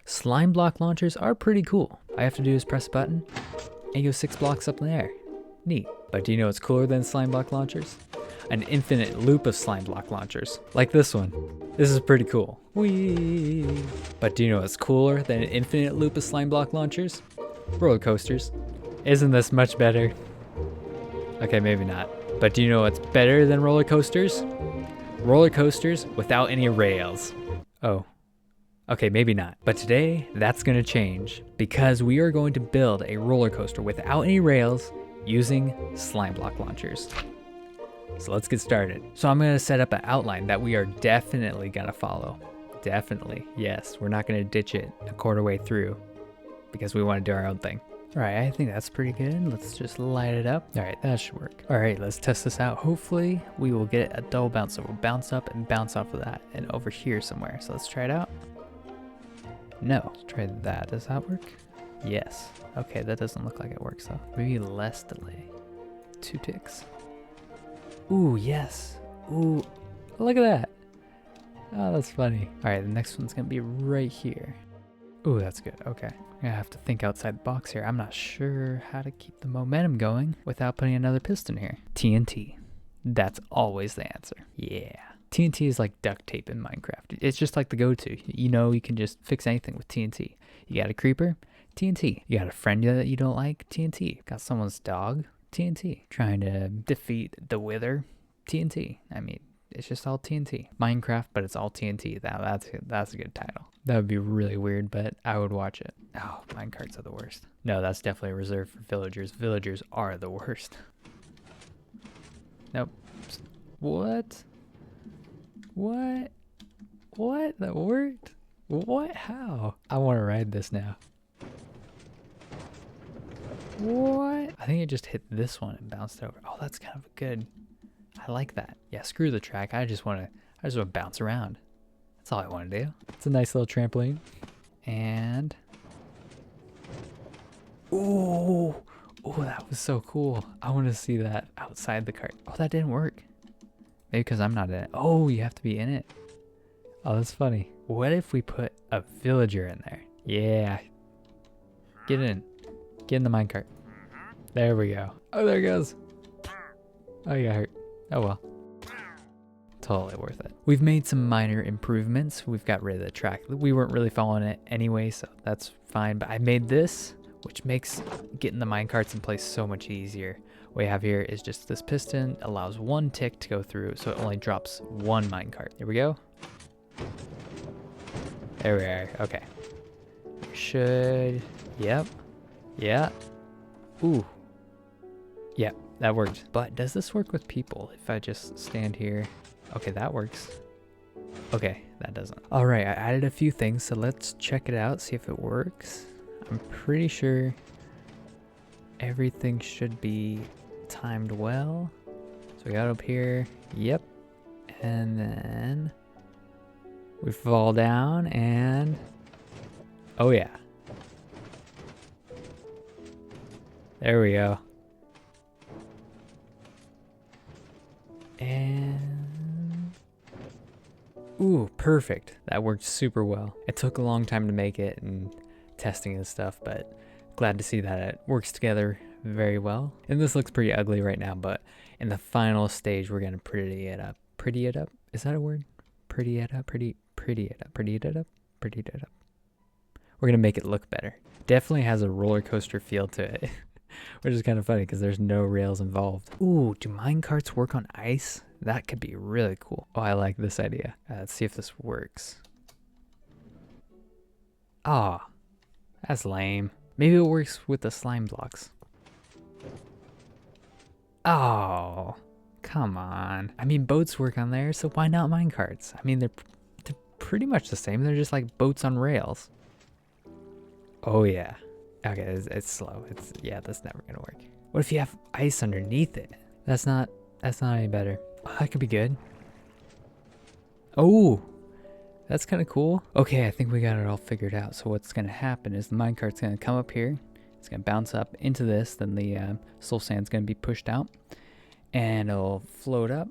Slime block launchers are pretty cool. All I have to do is press a button and go 6 blocks up in the air. Neat. But do you know what's cooler than slime block launchers? An infinite loop of slime block launchers, like this one. This is pretty cool. Whee! But do you know what's cooler than an infinite loop of slime block launchers? Roller coasters. Isn't this much better? Okay, maybe not. But do you know what's better than roller coasters? Roller coasters without any rails. Oh. Okay, maybe not. But today, that's gonna change because we are going to build a roller coaster without any rails using slime block launchers. So let's get started. So I'm gonna set up an outline that we are definitely gonna follow. Definitely, yes. We're not gonna ditch it a quarter way through because we wanna do our own thing. All right, I think that's pretty good. Let's just light it up. All right, that should work. All right, let's test this out. Hopefully we will get a double bounce. So we'll bounce up and bounce off of that and over here somewhere. So let's try it out. No, let's try that. Does that work? Yes. Okay, that doesn't look like it works though. Maybe less delay. 2 ticks. Ooh, yes. Ooh, look at that. Oh, that's funny. All right, the next one's gonna be right here. Ooh, that's good. Okay. I'm gonna have to think outside the box here. I'm not sure how to keep the momentum going without putting another piston here. TNT. That's always the answer. Yeah. TNT is like duct tape in Minecraft. It's just like the go-to. You know, you can just fix anything with TNT. You got a creeper? TNT. You got a friend that you don't like? TNT. Got someone's dog? TNT. Trying to defeat the Wither? TNT. I mean, it's just all TNT. Minecraft, but it's all TNT. That's a good title. That would be really weird, but I would watch it. Oh, minecarts are the worst. No, that's definitely reserved for villagers. Villagers are the worst. Nope. What? What? What? That worked? What? How? I want to ride this now. What? I think it just hit this one and bounced over. Oh, that's kind of good. I like that. Yeah, screw the track. I just want to bounce around. That's all I want to do. It's a nice little trampoline. And ooh, that was so cool. I want to see that outside the cart. Oh, that didn't work. Maybe because I'm not in it. Oh, you have to be in it. Oh, that's funny. What if we put a villager in there? Yeah. Get in. Get in the minecart. There we go. Oh, there it goes. Oh, you got hurt. Oh well. Totally worth it. We've made some minor improvements. We've got rid of the track. We weren't really following it anyway, so that's fine. But I made this, which makes getting the minecarts in place so much easier. What we have here is just this piston allows 1 tick to go through, so it only drops 1 minecart. Here we go. There we are. Okay. Should. Yep. Yeah. Ooh. Yep, that worked. But does this work with people? If I just stand here. Okay, that works. Okay, that doesn't. All right, I added a few things, so let's check it out, see if it works. I'm pretty sure everything should be timed well. So we got up here. Yep. And then we fall down and oh yeah. There we go. And ooh, perfect. That worked super well. It took a long time to make it and testing and stuff, but glad to see that it works together very well. And this looks pretty ugly right now, but in the final stage, we're gonna pretty it up. Pretty it up? Is that a word? Pretty it up? Pretty it up. Pretty it up? Pretty it up. We're gonna make it look better. Definitely has a roller coaster feel to it. Which is kind of funny because there's no rails involved. Ooh, do minecarts work on ice? That could be really cool. Oh, I like this idea. Let's see if this works. Ah, oh, that's lame. Maybe it works with the slime blocks. Oh, come on. I mean, boats work on there, so why not minecarts? I mean, they're pretty much the same. They're just like boats on rails. Oh, yeah. Okay, it's slow. Yeah, that's never gonna work. What if you have ice underneath it? That's not any better. Oh, that could be good. Oh, that's kind of cool. Okay, I think we got it all figured out. So what's gonna happen is the minecart's gonna come up here. It's gonna bounce up into this. Then the soul sand's gonna be pushed out, and it'll float up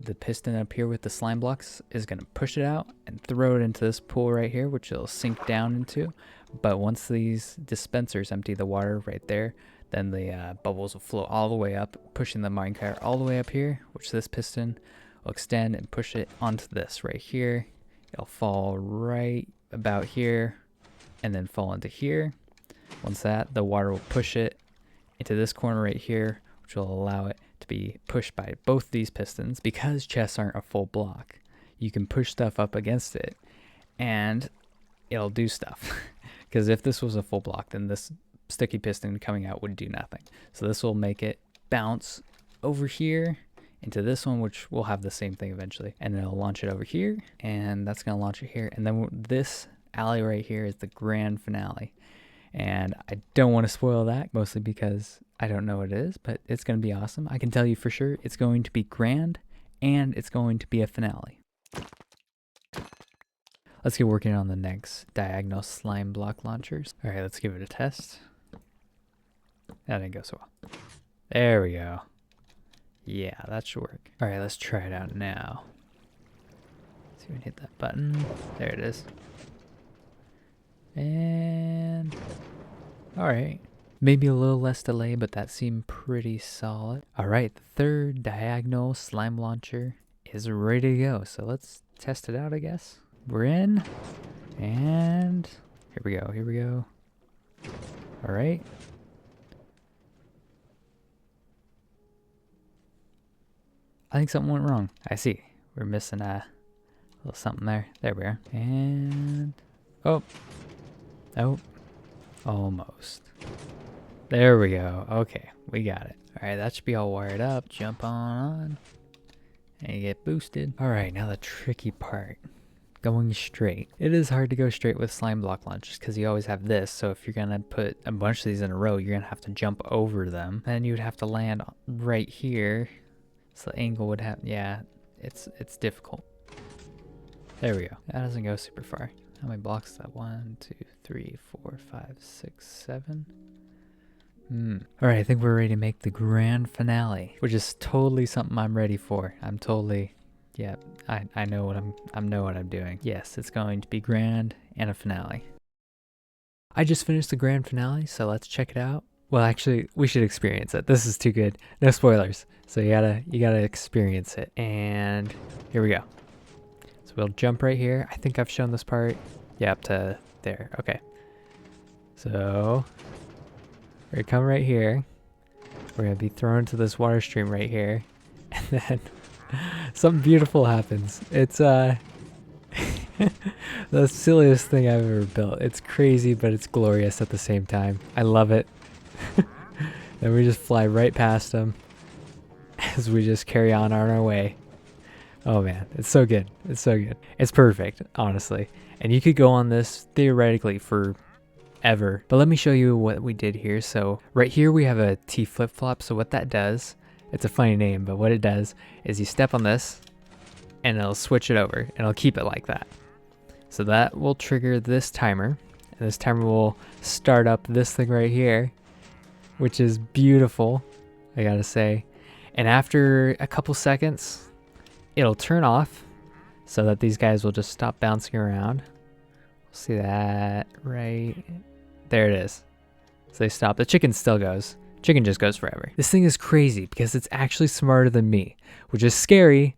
the piston up here with the slime blocks is going to push it out and throw it into this pool right here, which it'll sink down into. But once these dispensers empty the water right there, then the bubbles will flow all the way up, pushing the minecart all the way up here, which this piston will extend and push it onto this right here. It'll fall right about here and then fall into here. Once that, the water will push it into this corner right here, which will allow it to be pushed by both these pistons. Because chests aren't a full block, you can push stuff up against it and it'll do stuff. Because if this was a full block, then this sticky piston coming out would do nothing. So this will make it bounce over here into this one, which will have the same thing eventually. And then it'll launch it over here, and that's going to launch it here. And then this alley right here is the grand finale. And I don't want to spoil that, mostly because I don't know what it is, but it's going to be awesome. I can tell you for sure it's going to be grand, and it's going to be a finale. Let's get working on the next diagonal slime block launchers. All right, let's give it a test. That didn't go so well. There we go. Yeah, that should work. All right, let's try it out now. See if we can hit that button. There it is. And all right, maybe a little less delay, but that seemed pretty solid. All right, the third diagonal slime launcher is ready to go. So let's test it out, I guess. We're in, and here we go, here we go. All right. I think something went wrong. I see. We're missing a little something there. There we are. And, oh, almost. There we go. Okay, we got it. All right, that should be all wired up. Jump on, and you get boosted. All right, now the tricky part. Going straight. It is hard to go straight with slime block launchers because you always have this. So if you're going to put a bunch of these in a row, you're going to have to jump over them. And you would have to land right here. So the angle would have, yeah, it's difficult. There we go. That doesn't go super far. How many blocks is that? 1, 2, 3, 4, 5, 6, 7. All right, I think we're ready to make the grand finale, which is totally something I'm ready for. I'm totally, yeah, I know what I'm doing. Yes, it's going to be grand and a finale. I just finished the grand finale, so let's check it out. Well, actually, we should experience it. This is too good. No spoilers. So you gotta experience it. And here we go. So we'll jump right here. I think I've shown this part. Yeah, up to there. Okay. So we're gonna come right here. We're gonna be thrown to this water stream right here. And then something beautiful happens. It's the silliest thing I've ever built. It's crazy, but it's glorious at the same time. I love it. Then we just fly right past them as we just carry on our way. Oh man, it's so good. It's so good. It's perfect, honestly. And you could go on this theoretically for ever. But let me show you what we did here. So right here we have a T flip-flop. So what that does, it's a funny name, but what it does is you step on this and it'll switch it over and it'll keep it like that. So that will trigger this timer, and this timer will start up this thing right here, which is beautiful, I gotta say. And after a couple seconds, it'll turn off so that these guys will just stop bouncing around. See that right there, it is. So they stop. The chicken still goes. Chicken just goes forever. This thing is crazy because it's actually smarter than me, which is scary,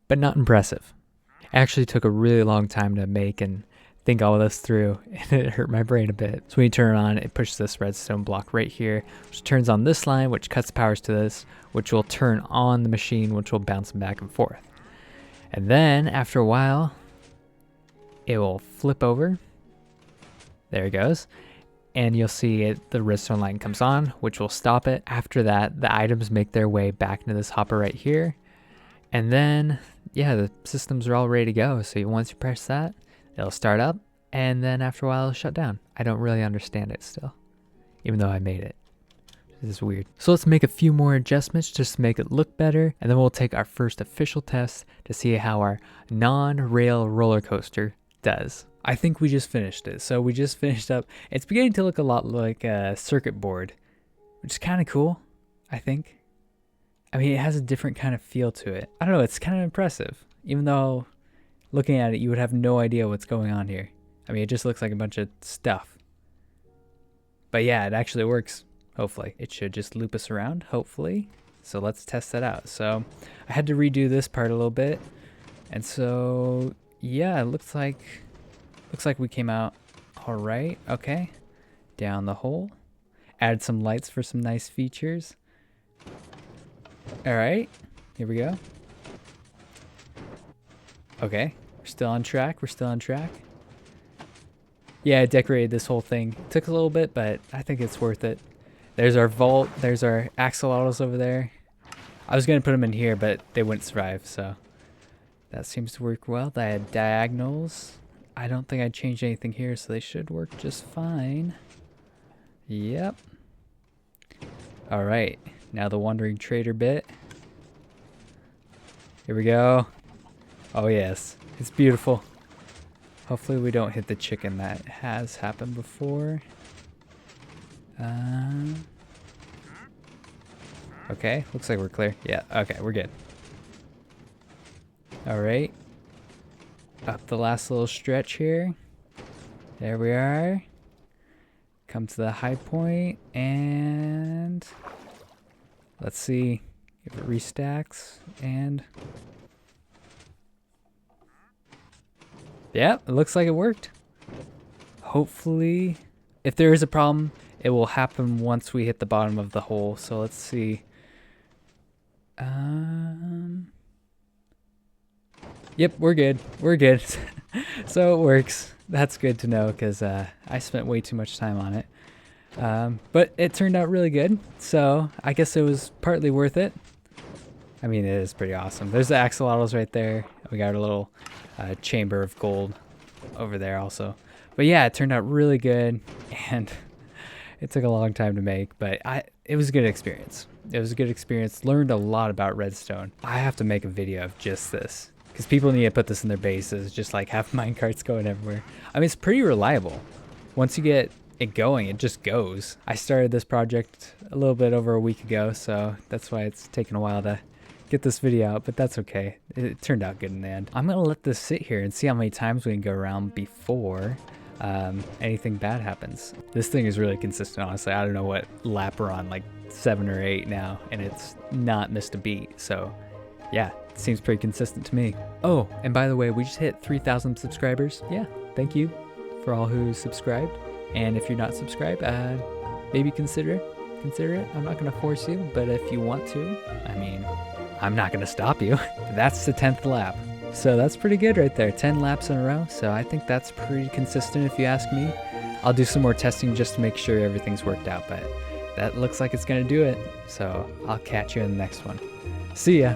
but not impressive. It actually took a really long time to make and think all of this through, and it hurt my brain a bit. So when you turn it on, it pushes this redstone block right here, which turns on this line, which cuts powers to this, which will turn on the machine, which will bounce them back and forth. And then after a while, it will flip over. There it goes. And you'll see it, the redstone line comes on, which will stop it. After that, the items make their way back into this hopper right here. And then, yeah, the systems are all ready to go. So once you press that, it'll start up, and then after a while it'll shut down. I don't really understand it still, even though I made it. This is weird. So let's make a few more adjustments just to make it look better, and then we'll take our first official test to see how our non-rail roller coaster does. I think we just finished it. So we just finished up. It's beginning to look a lot like a circuit board, which is kind of cool, I think. I mean, it has a different kind of feel to it. I don't know, it's kind of impressive. Even though looking at it, you would have no idea what's going on here. I mean, it just looks like a bunch of stuff. But yeah, it actually works, hopefully. It should just loop us around, hopefully. So let's test that out. So I had to redo this part a little bit. And so, yeah, it looks like we came out all right. Okay, down the hole. Add some lights for some nice features. All right, here we go. Okay, we're still on track. We're still on track. Yeah, I decorated this whole thing. It took a little bit, but I think it's worth it. There's our vault. There's our axolotls over there. I was going to put them in here, but they wouldn't survive, so that seems to work well. I had diagonals. I don't think I changed anything here, so they should work just fine. Yep. All right, now the wandering trader bit. Here we go. Oh yes, it's beautiful. Hopefully we don't hit the chicken. That has happened before. Okay, looks like we're clear. Yeah, okay, we're good. All right. Up the last little stretch here. There we are. Come to the high point and let's see if it restacks and yeah, it looks like it worked. Hopefully, if there is a problem, it will happen once we hit the bottom of the hole. So let's see. Yep, we're good. We're good. So it works. That's good to know because I spent way too much time on it. But it turned out really good. So I guess it was partly worth it. I mean, it is pretty awesome. There's the axolotls right there. We got a little chamber of gold over there also. But yeah, it turned out really good. And it took a long time to make, but it was a good experience. It was a good experience. Learned a lot about Redstone. I have to make a video of just this because people need to put this in their bases, just like have minecarts going everywhere. I mean, it's pretty reliable. Once you get it going, it just goes. I started this project a little bit over a week ago, so that's why it's taken a while to get this video out, but that's okay. It turned out good in the end. I'm gonna let this sit here and see how many times we can go around before anything bad happens. This thing is really consistent, honestly. I don't know what lap we're on, like 7 or 8 now, and it's not missed a beat. So yeah, it seems pretty consistent to me. Oh, and by the way, we just hit 3,000 subscribers. Yeah, thank you for all who subscribed. And if you're not subscribed, maybe consider it. I'm not gonna force you, but if you want to, I mean, I'm not gonna stop you. That's the 10th lap. So that's pretty good right there, 10 laps in a row. So I think that's pretty consistent if you ask me. I'll do some more testing just to make sure everything's worked out, but that looks like it's gonna do it. So I'll catch you in the next one. See ya.